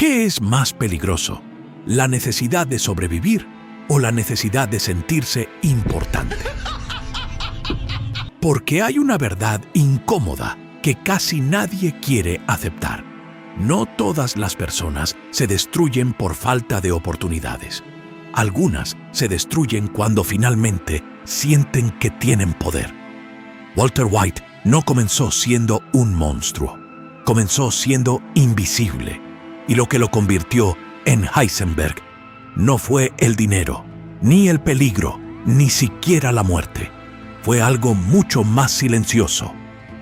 ¿Qué es más peligroso? ¿La necesidad de sobrevivir o la necesidad de sentirse importante? Porque hay una verdad incómoda que casi nadie quiere aceptar. No todas las personas se destruyen por falta de oportunidades. Algunas se destruyen cuando finalmente sienten que tienen poder. Walter White no comenzó siendo un monstruo. Comenzó siendo invisible. Y lo que lo convirtió en Heisenberg no fue el dinero, ni el peligro, ni siquiera la muerte. Fue algo mucho más silencioso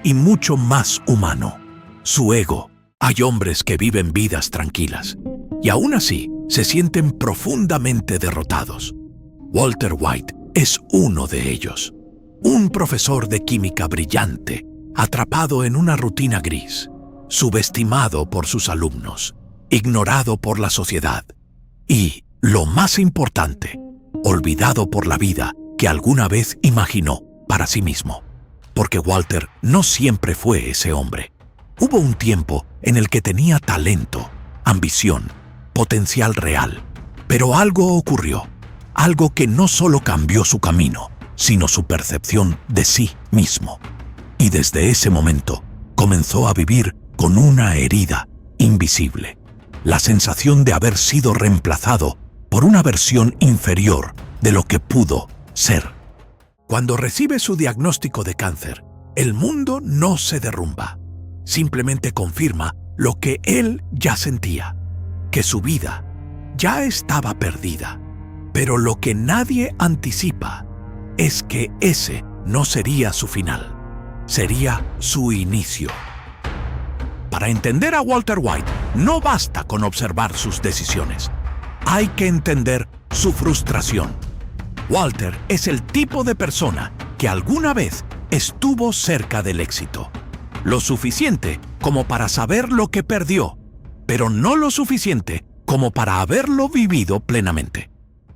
y mucho más humano: su ego. Hay hombres que viven vidas tranquilas y aún así se sienten profundamente derrotados. Walter White es uno de ellos. Un profesor de química brillante, atrapado en una rutina gris, subestimado por sus alumnos, ignorado por la sociedad y, lo más importante, olvidado por la vida que alguna vez imaginó para sí mismo. Porque Walter no siempre fue ese hombre. Hubo un tiempo en el que tenía talento, ambición, potencial real. Pero algo ocurrió, algo que no solo cambió su camino, sino su percepción de sí mismo. Y desde ese momento comenzó a vivir con una herida invisible, la sensación de haber sido reemplazado por una versión inferior de lo que pudo ser. Cuando recibe su diagnóstico de cáncer, el mundo no se derrumba. Simplemente confirma lo que él ya sentía, que su vida ya estaba perdida. Pero lo que nadie anticipa es que ese no sería su final, sería su inicio. Para entender a Walter White, no basta con observar sus decisiones. Hay que entender su frustración. Walter es el tipo de persona que alguna vez estuvo cerca del éxito. Lo suficiente como para saber lo que perdió, pero no lo suficiente como para haberlo vivido plenamente.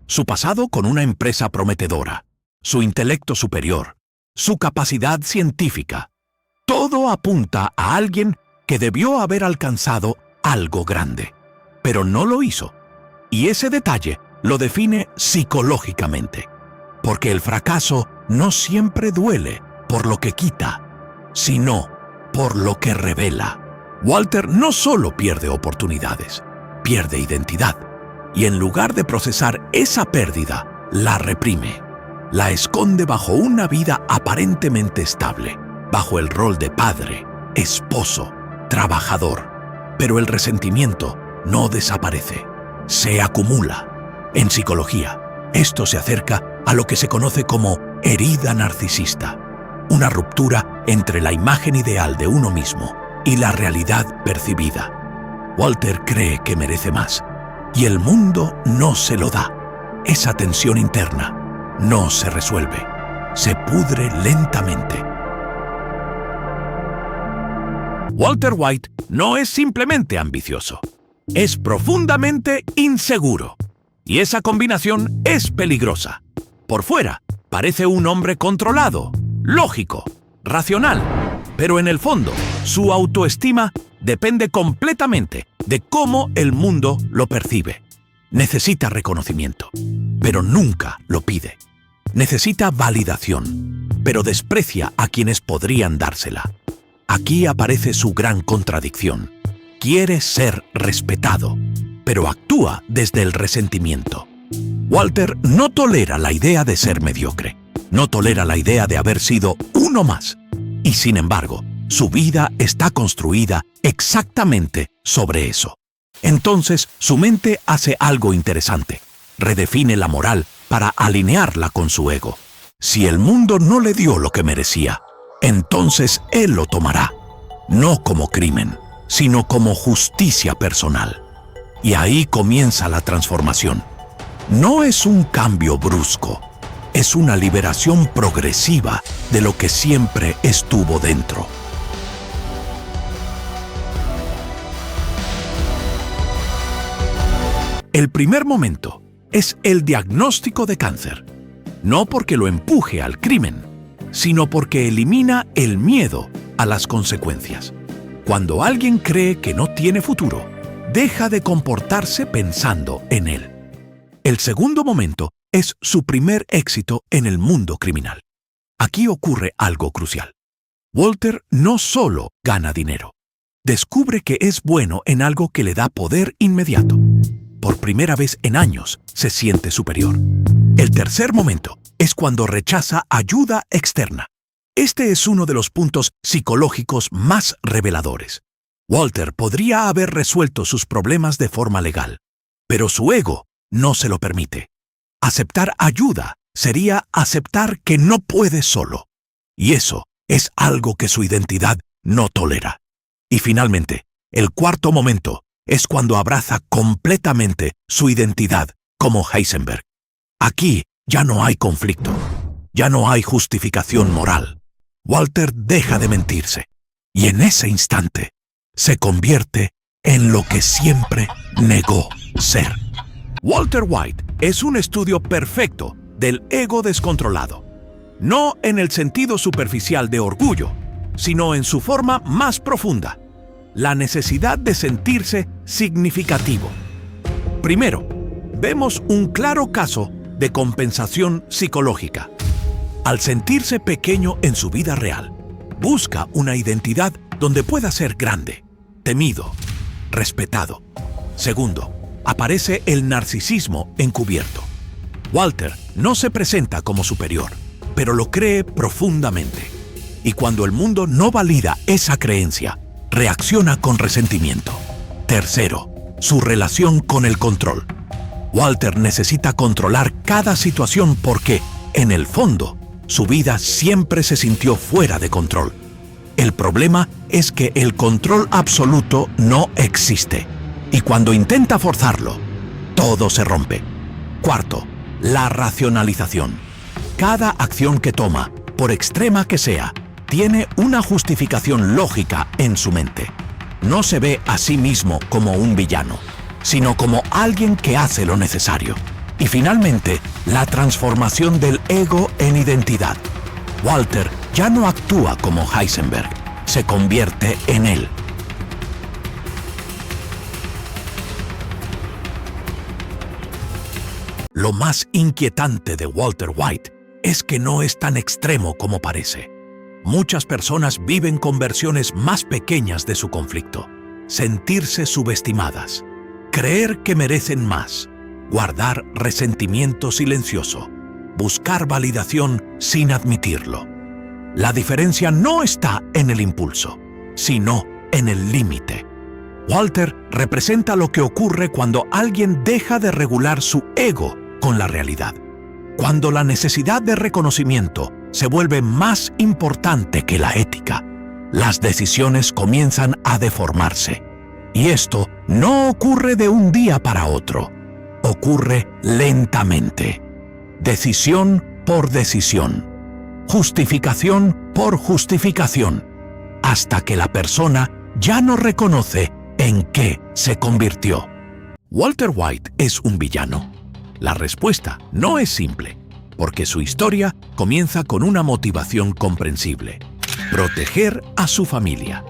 Su pasado con una empresa prometedora, su intelecto superior, su capacidad científica, todo apunta a alguien que debió haber alcanzado algo grande, pero no lo hizo. Y ese detalle lo define psicológicamente, porque el fracaso no siempre duele por lo que quita, sino por lo que revela. Walter no solo pierde oportunidades, pierde identidad, y en lugar de procesar esa pérdida, la reprime. La esconde bajo una vida aparentemente estable, bajo el rol de padre, esposo, trabajador. Pero el resentimiento no desaparece, se acumula. En psicología, esto se acerca a lo que se conoce como herida narcisista, una ruptura entre la imagen ideal de uno mismo y la realidad percibida. Walter cree que merece más, y el mundo no se lo da. Esa tensión interna no se resuelve, se pudre lentamente. Walter White no es simplemente ambicioso, es profundamente inseguro. Y esa combinación es peligrosa. Por fuera, parece un hombre controlado, lógico, racional, pero en el fondo, su autoestima depende completamente de cómo el mundo lo percibe. Necesita reconocimiento, pero nunca lo pide. Necesita validación, pero desprecia a quienes podrían dársela. Aquí aparece su gran contradicción. Quiere ser respetado, pero actúa desde el resentimiento. Walter no tolera la idea de ser mediocre, no tolera la idea de haber sido uno más. Y sin embargo, su vida está construida exactamente sobre eso. Entonces, su mente hace algo interesante. Redefine la moral para alinearla con su ego. Si el mundo no le dio lo que merecía, entonces él lo tomará. No como crimen, sino como justicia personal. Y ahí comienza la transformación. No es un cambio brusco, es una liberación progresiva de lo que siempre estuvo dentro. El primer momento es el diagnóstico de cáncer, no porque lo empuje al crimen, sino porque elimina el miedo a las consecuencias. Cuando alguien cree que no tiene futuro, deja de comportarse pensando en él. El segundo momento es su primer éxito en el mundo criminal. Aquí ocurre algo crucial. Walter no solo gana dinero, descubre que es bueno en algo que le da poder inmediato. Por primera vez en años se siente superior. El tercer momento es cuando rechaza ayuda externa. Este es uno de los puntos psicológicos más reveladores. Walter podría haber resuelto sus problemas de forma legal, pero su ego no se lo permite. Aceptar ayuda sería aceptar que no puede solo. Y eso es algo que su identidad no tolera. Y finalmente, el cuarto momento es cuando abraza completamente su identidad como Heisenberg. Aquí ya no hay conflicto, ya no hay justificación moral. Walter deja de mentirse y en ese instante se convierte en lo que siempre negó ser. Walter White es un estudio perfecto del ego descontrolado, no en el sentido superficial de orgullo, sino en su forma más profunda, la necesidad de sentirse significativo. Primero, vemos un claro caso de compensación psicológica. Al sentirse pequeño en su vida real, busca una identidad donde pueda ser grande, temido, respetado. Segundo, aparece el narcisismo encubierto. Walter no se presenta como superior, pero lo cree profundamente. Y cuando el mundo no valida esa creencia, reacciona con resentimiento. Tercero, su relación con el control. Walter necesita controlar cada situación porque, en el fondo, su vida siempre se sintió fuera de control. El problema es que el control absoluto no existe. Y cuando intenta forzarlo, todo se rompe. Cuarto, la racionalización. Cada acción que toma, por extrema que sea, tiene una justificación lógica en su mente. No se ve a sí mismo como un villano, sino como alguien que hace lo necesario. Y finalmente, la transformación del ego en identidad. Walter ya no actúa como Heisenberg, se convierte en él. Lo más inquietante de Walter White es que no es tan extremo como parece. Muchas personas viven con versiones más pequeñas de su conflicto. Sentirse subestimadas, creer que merecen más, guardar resentimiento silencioso, buscar validación sin admitirlo. La diferencia no está en el impulso, sino en el límite. Walter representa lo que ocurre cuando alguien deja de regular su ego con la realidad. Cuando la necesidad de reconocimiento se vuelve más importante que la ética, las decisiones comienzan a deformarse. Y esto no ocurre de un día para otro. Ocurre lentamente. Decisión por decisión. Justificación por justificación. Hasta que la persona ya no reconoce en qué se convirtió. ¿Walter White es un villano? La respuesta no es simple, porque su historia comienza con una motivación comprensible: proteger a su familia.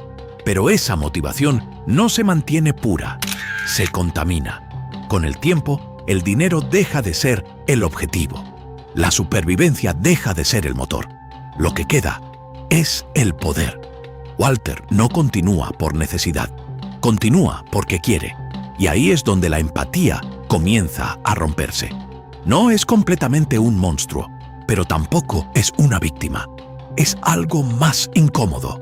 Pero esa motivación no se mantiene pura, se contamina. Con el tiempo, el dinero deja de ser el objetivo. La supervivencia deja de ser el motor. Lo que queda es el poder. Walter no continúa por necesidad, continúa porque quiere. Y ahí es donde la empatía comienza a romperse. No es completamente un monstruo, pero tampoco es una víctima. Es algo más incómodo.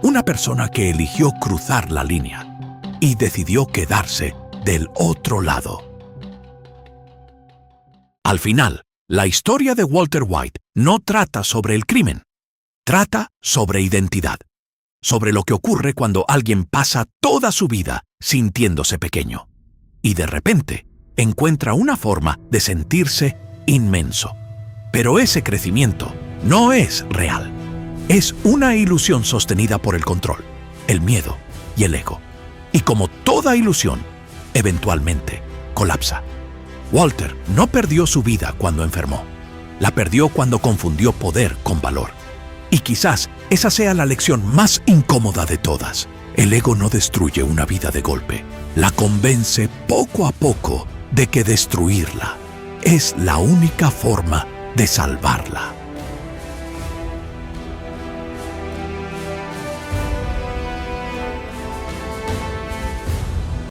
Una persona que eligió cruzar la línea y decidió quedarse del otro lado. Al final, la historia de Walter White no trata sobre el crimen. Trata sobre identidad. Sobre lo que ocurre cuando alguien pasa toda su vida sintiéndose pequeño. Y de repente, encuentra una forma de sentirse inmenso. Pero ese crecimiento no es real. Es una ilusión sostenida por el control, el miedo y el ego. Y como toda ilusión, eventualmente colapsa. Walter no perdió su vida cuando enfermó. La perdió cuando confundió poder con valor. Y quizás esa sea la lección más incómoda de todas. El ego no destruye una vida de golpe. la convence poco a poco de que destruirla es la única forma de salvarla.